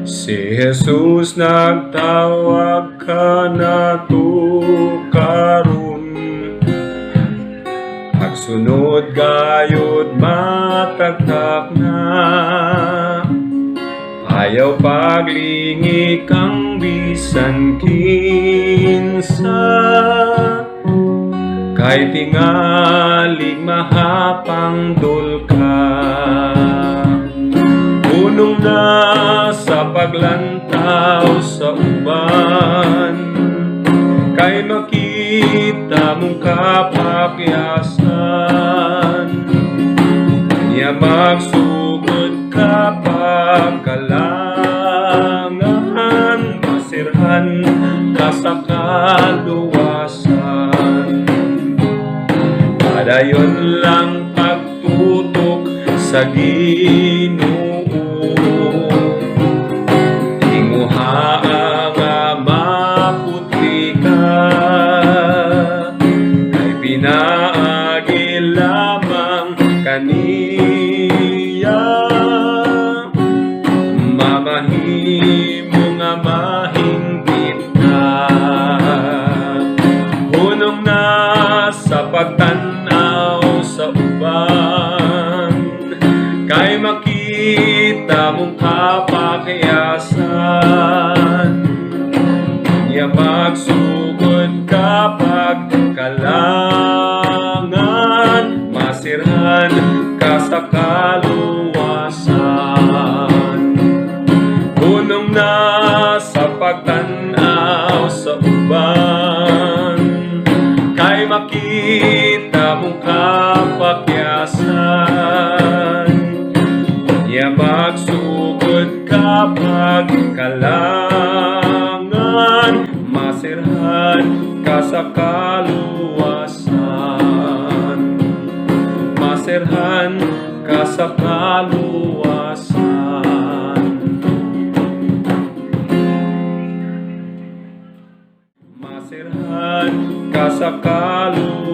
Si Jesus nagtawag ka na karon, pagsunod gayud matagtak na. Ayaw paglingi kang bisan kinsa, kay tingalig mahapangdol ka. Punong na sa paglantaw sa uban, kay makita mong kapakyasan. Niya magsugod ka pagkalangan, masirhan ka sa kaluwasan. Padayon lang pagtutok sa Ginoo, pinaagi lamang kaniya. Mamahimo nga mahingpit ka, hunong na sa pagtanaw sa uban, kay makita mong kapakyasan. Niya magsugod kapag kalangan, masirhan ka sa kaluwasan. Punong na sa pagtanaw sa uban, kay makita mong kapakyasan. Niya magsugod kapag kalangan, masirhan ka sa kaluwasan. Masirhan ka sa kaluwasan. Masirhan ka sa kaluwasan.